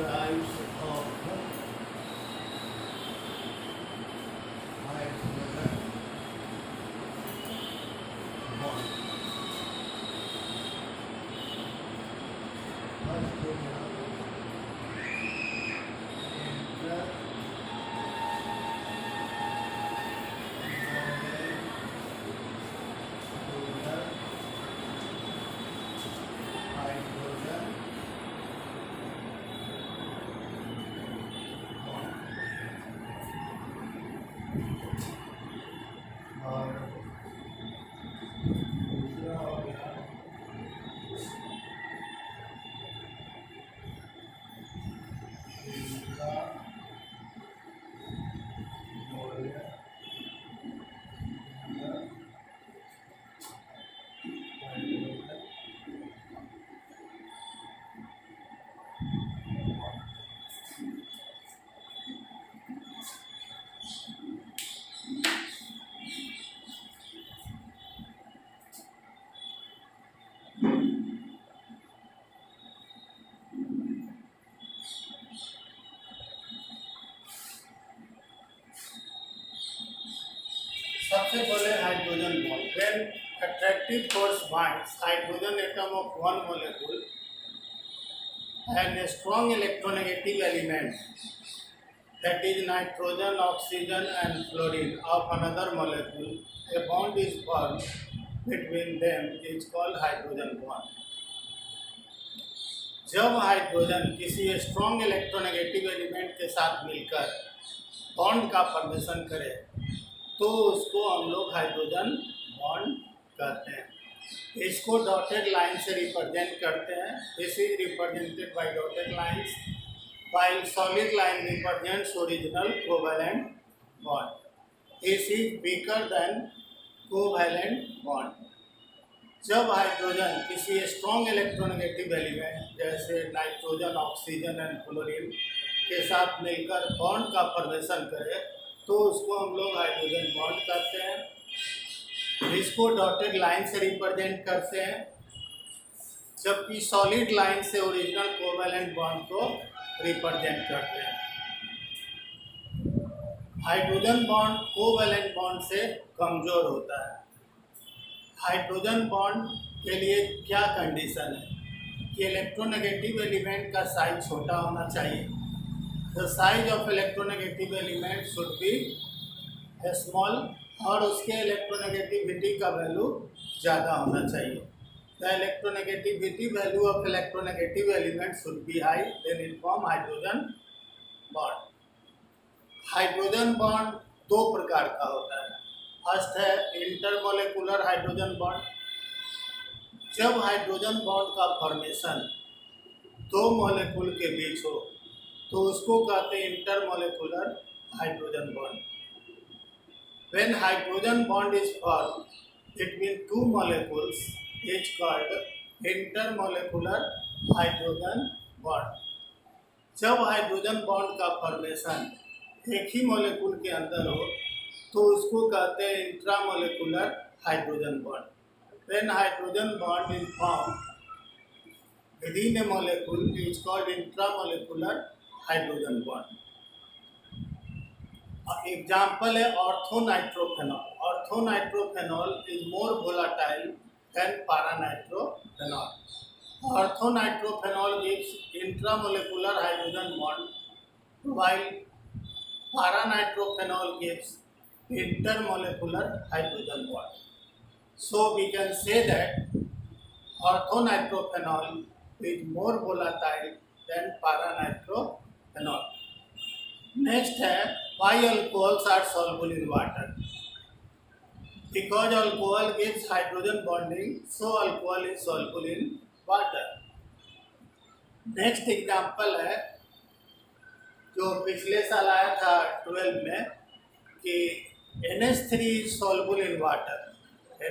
types of hydrogen bond. First we have hydrogen और दूसरा हो गया इसका मॉलिक्यूलर हाइड्रोजन सबसे पहले hydrogen bond when attractive force binds hydrogen atom of one molecule and a strong electronegative element, that is nitrogen, oxygen and fluorine of another molecule, a bond is formed between them is called hydrogen bond. जब hydrogen किसी strong electronegative element के साथ मिलकर bond का formation करे तो उसको हम लोग हाइड्रोजन बॉन्ड कहते हैं। इसको डॉटेड लाइन से रिप्रेजेंट करते हैं। This is represented by dotted lines while solid line represents original covalent bond. This is weaker than covalent bond. जब हाइड्रोजन किसी स्ट्रॉन्ग इलेक्ट्रोनेगेटिव एलिमेंट जैसे नाइट्रोजन, ऑक्सीजन एंड फ्लोरीन के साथ मिलकर बॉन्ड का फॉर्मेशन करे तो उसको हम लोग हाइड्रोजन बॉन्ड कहते हैं। इसको डॉटेड लाइन से रिप्रेजेंट करते हैं, जबकि सॉलिड लाइन से ओरिजिनल कोवैलेंट बॉन्ड को रिप्रेजेंट करते हैं। हाइड्रोजन बॉन्ड कोवैलेंट बॉन्ड से कमज़ोर होता है। हाइड्रोजन बॉन्ड के लिए क्या कंडीशन है कि इलेक्ट्रोनेगेटिव एलिमेंट का साइज छोटा होना चाहिए। The size of electronegative element should be small और उसके इलेक्ट्रोनेगेटिविटी का वैल्यू ज़्यादा होना चाहिए। The electronegativity value of electronegative element should be high then it form hydrogen bond. Hydrogen bond दो प्रकार का होता है। फर्स्ट है इंटरमोलेकुलर हाइड्रोजन बॉन्ड। जब हाइड्रोजन बॉन्ड का फॉर्मेशन दो मॉलिक्यूल के बीच हो तो उसको कहते हैं intermolecular hydrogen bond. When hydrogen bond is form between two molecules is called intermolecular hydrogen bond. जब हाइड्रोजन बॉन्ड का फॉर्मेशन एक ही मॉलिक्यूल के अंदर हो तो उसको कहते हैं intramolecular hydrogen bond. When hydrogen bond is form within a molecule is called intramolecular hydrogen bond. Example है orthonitrophenol. Orthonitrophenol is more volatile than paranitrophenol. Orthonitrophenol gives intramolecular hydrogen bond while paranitrophenol gives intermolecular hydrogen bond. So we can say that orthonitrophenol is more volatile than paranitrophenol. Next है why alcohols are soluble in water. Because alcohol gives hydrogen bonding, so alcohol is soluble in water. Next example है जो पिछले साल आया था 12 में कि NH3 is soluble in water.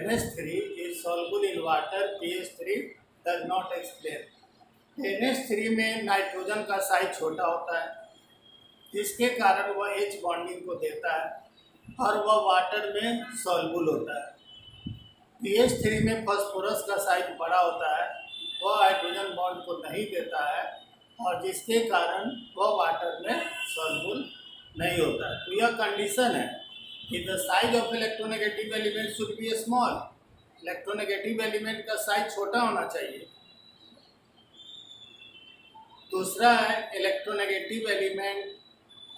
NH3 is soluble in water, PH3 does not explain. NH3 में nitrogen का साइज छोटा होता है, जिसके कारण वह H बॉन्डिंग को देता है और वह वाटर में सॉल्युबल होता है। PH3 में फास्फोरस का साइज बड़ा होता है, वह हाइड्रोजन बॉन्ड को नहीं देता है और जिसके कारण वह वाटर में सॉल्युबल नहीं होता है। तो यह कंडीशन है कि the size of electronegative element should be small. Electronegative element का साइज छोटा होना चाहिए। दूसरा है इलेक्ट्रोनेगेटिव एलिमेंट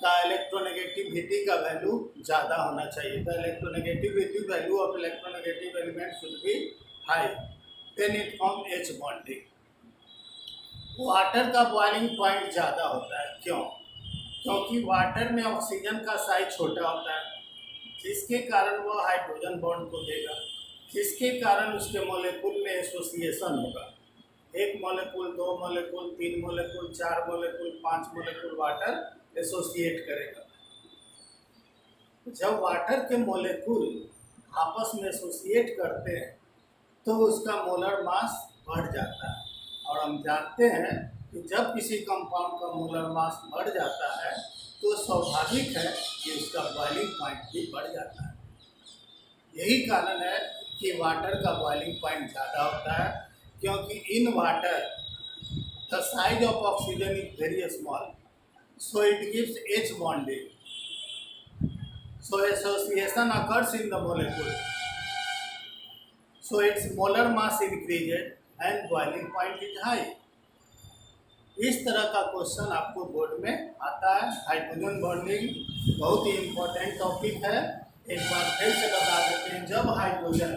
का इलेक्ट्रोनेगेटिविटी का वैल्यू ज़्यादा होना चाहिए। The electronegativity value of electronegative element should be high, then it form H bonding. Water का बॉइलिंग पॉइंट ज़्यादा होता है, क्यों? क्योंकि वाटर में ऑक्सीजन का साइज छोटा होता है, जिसके कारण वह हाइड्रोजन बॉन्ड को देगा, जिसके कारण उसके मॉलिक्यूल में एसोसिएशन होगा। एक मॉलिक्यूल, दो मॉलिक्यूल, तीन मॉलिक्यूल, चार मॉलिक्यूल, पांच मॉलिक्यूल वाटर एसोसिएट करेगा। जब वाटर के मॉलिक्यूल आपस में एसोसिएट करते हैं तो उसका मोलर मास बढ़ जाता है, और हम जानते हैं कि जब किसी कंपाउंड का मोलर मास बढ़ जाता है तो स्वाभाविक है कि उसका बॉइलिंग पॉइंट भी बढ़ जाता है। यही कारण है कि वाटर का बॉइलिंग पॉइंट ज़्यादा होता है, क्योंकि in water the size of oxygen is very small, so it gives H bonding, so association occurs in the molecule, so its molar mass increases and boiling point is high। इस तरह का question आपको board में आता है। Hydrogen bonding बहुत ही important topic है। एक बार फिर से बता देते हैं, जब हाइड्रोजन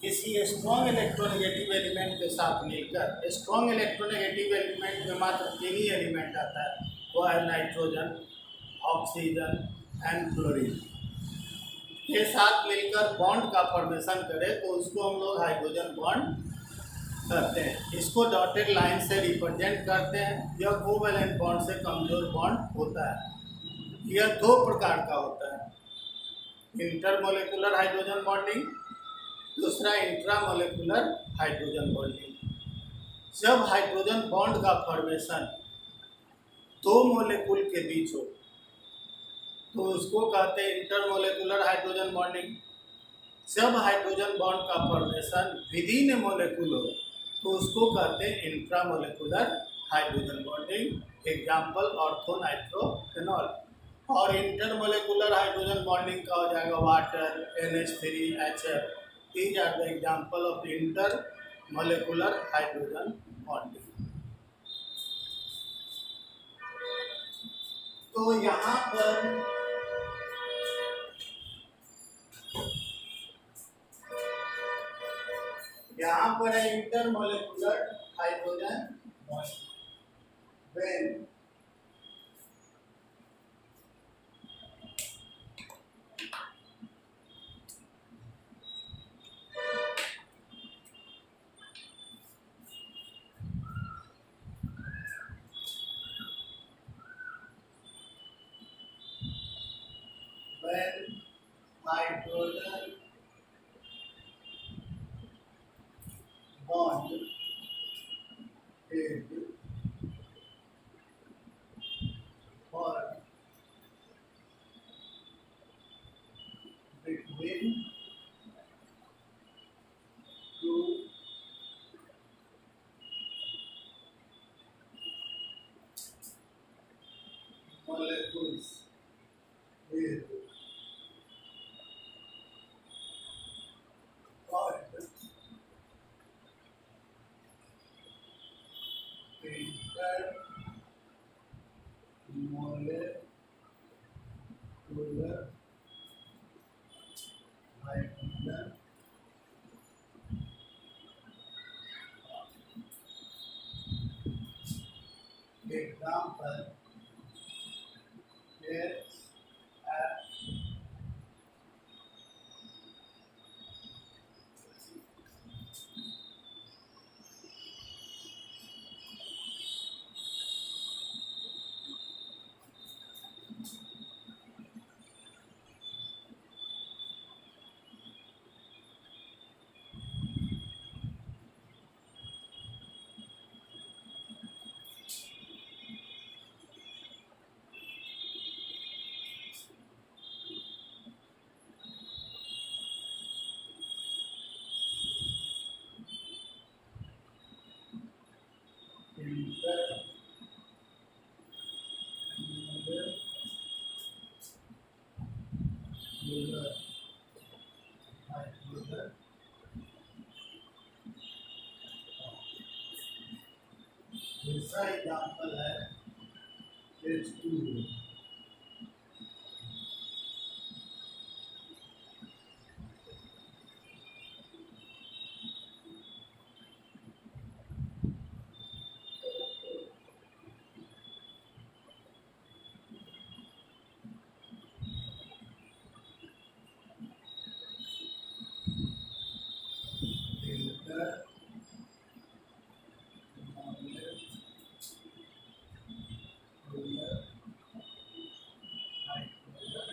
किसी स्ट्रॉन्ग इलेक्ट्रोनेगेटिव एलिमेंट के साथ मिलकर, स्ट्रॉन्ग इलेक्ट्रोनेगेटिव एलिमेंट में मात्र तीन ही एलिमेंट आता है, वह है नाइट्रोजन, ऑक्सीजन एंड क्लोरीन, के साथ मिलकर बॉन्ड का फॉर्मेशन करे तो उसको हम लोग हाइड्रोजन बॉन्ड करते हैं। इसको डॉटेड लाइन से रिप्रेजेंट करते हैं। यह कोवैलेंट बॉन्ड से कमजोर बॉन्ड होता है। यह दो प्रकार का होता है, इंटरमोलिकुलर हाइड्रोजन बॉन्डिंग, दूसरा इंट्रामोलिकुलर हाइड्रोजन बॉन्डिंग। जब हाइड्रोजन बॉन्ड का फॉर्मेशन दो मोलिक्यूल के बीच हो तो उसको कहते हैं इंटरमोलिकुलर हाइड्रोजन बॉन्डिंग। जब हाइड्रोजन बॉन्ड का फॉर्मेशन विदिन ए मोलिक्यूल हो तो उसको कहते हैं intramolecular hydrogen bonding. Example orthonitrophenol. और इंटरमोलिकुलर हाइड्रोजन बॉन्डिंग का हो जाएगा water, NH3HF। These are the example of intermolecular hydrogen bonding. तो यहाँ पर है intermolecular hydrogen bonding. When hydrogen bond is formed between two molecules is called intermolecular hydrogen example is दूसरा example है H2O. Filter, knowledge, cooler, hydrogen.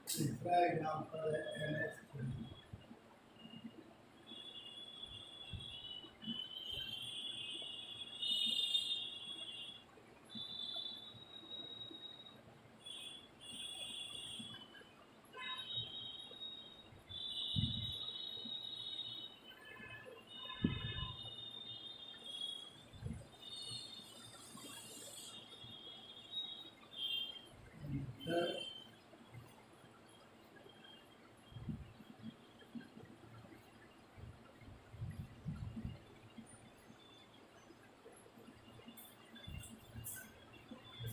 तीसरा example है NH3. Filter,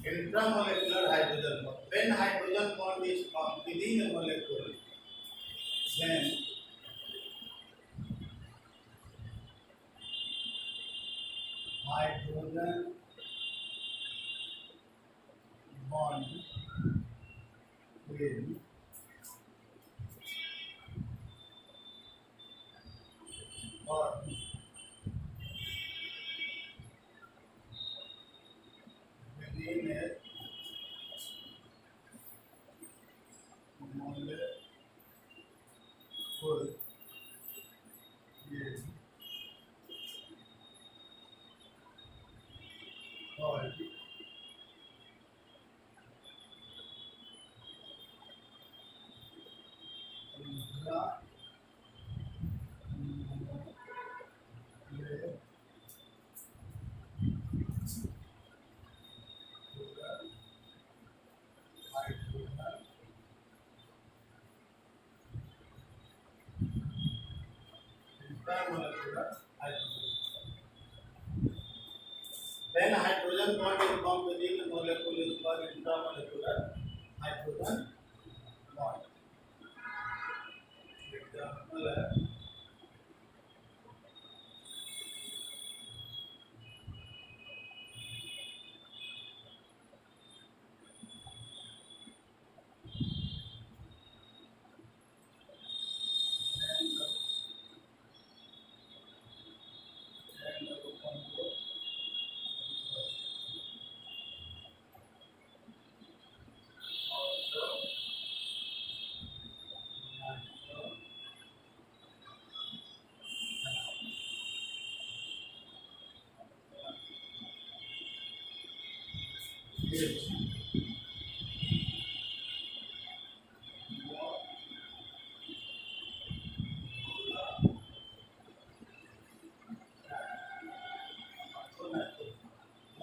intramolecular hydrogen bond. When hydrogen bond is formed within a molecule, then hydrogen bond will form within a molecule will called intramolecular hydrogen intramolecular hydrogen. When hydrogen bond is formed within a molecule is called intramolecular hydrogen bond. Example है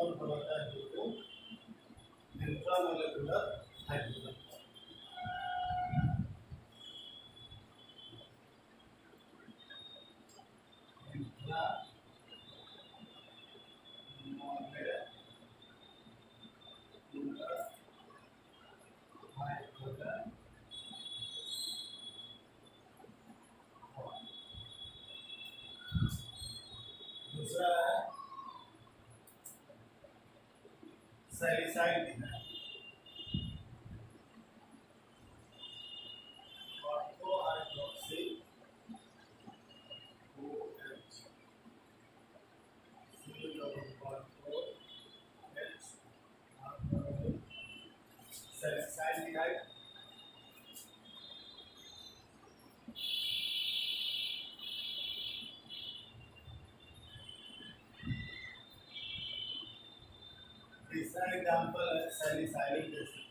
और बताता है जो इंट्रामोलेकुलर hydrogen इंट्रामोलेकुलर hydrogen दूसरा है सैलिसाइड ऑर्थोहाइड्रोक्सी OH सैलिसाइड तीसरा example है salicylic acid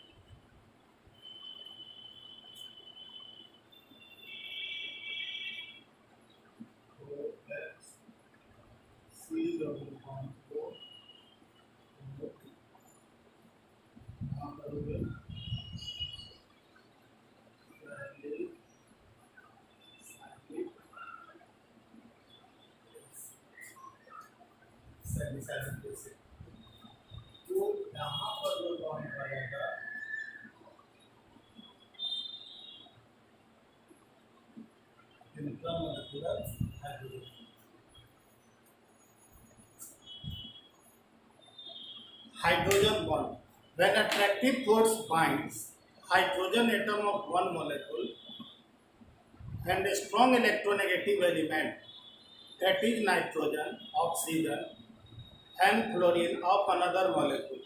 intramolecular hydrogen. Hydrogen bond. When attractive force binds hydrogen atom of one molecule and a strong electronegative element, that is nitrogen, oxygen and fluorine of another molecule,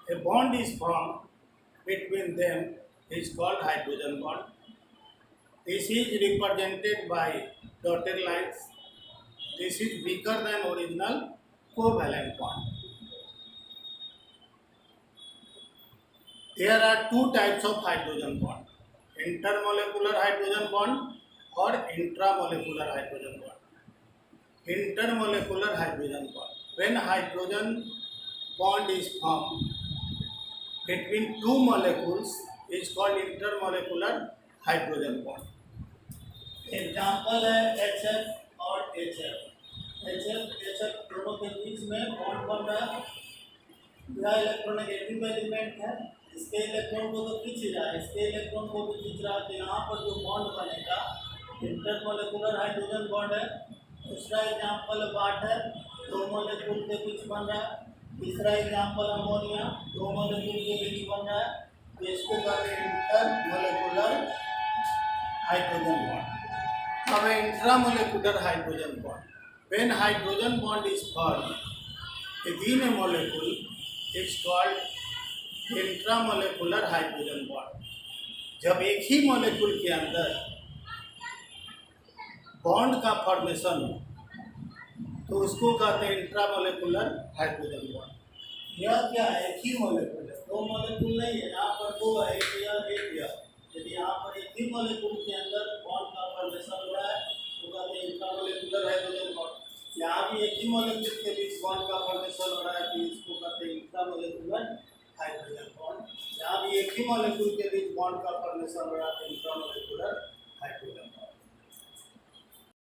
a bond is formed between them is called hydrogen bond. This is represented by dotted lines. This is weaker than original covalent bond. There are two types of hydrogen bond, intermolecular hydrogen bond or intramolecular hydrogen bond. Intermolecular hydrogen bond. When hydrogen bond is formed between two molecules is called intermolecular hydrogen bond. Example है HF और HF। HF दोनों के बीच में bond बन रहा है। यह electronegative element है, इसके इलेक्ट्रॉन को तो खींच रहा है, इसके इलेक्ट्रॉन को भी खींच रहा है। तो यहाँ पर जो बॉन्ड बनेगा इंटरमोलेकुलर हाइड्रोजन बॉन्ड है। दूसरा एग्जाम्पल वाटर, दो मोलेक्यूल के बीच बन रहा है। तीसरा एग्जाम्पल अमोनिया, दो मोलेक्यूल के बीच बन रहा है। तो इसको कहते हैं इंटरमोलेकुलर हाइड्रोजन बॉन्ड। अब intramolecular hydrogen bond, when hydrogen bond is formed within a molecule is called intramolecular hydrogen bond. जब एक ही मोलेक्यूल के अंदर बॉन्ड का फॉर्मेशन हो तो उसको कहते हैं इंट्रामोलेकुलर हाइड्रोजन बॉन्ड। यह क्या है? एक ही मोलेक्यूल है, दो मोलेक्यूल नहीं है। यहाँ पर दो है, एक यह। यदि यहाँ पर एक ही मोलेक्यूल के अंदर बॉन्ड का फॉर्मेशन हो रहा है तो कहते हैं इंट्रामोलेकुलर हाइड्रोजन बॉन्ड। यहाँ भी एक ही मोलेक्यूल के बीच बॉन्ड का फॉर्मेशन हो रहा है तो इसको कहते हैं इंट्रामोलेकुलर हाइड्रोजन बॉन्ड। यहाँ भी एक ही मोलेक्यूल के बीच बॉन्ड का फॉर्मेशन हो रहा है तो इंट्रामोलेकुलर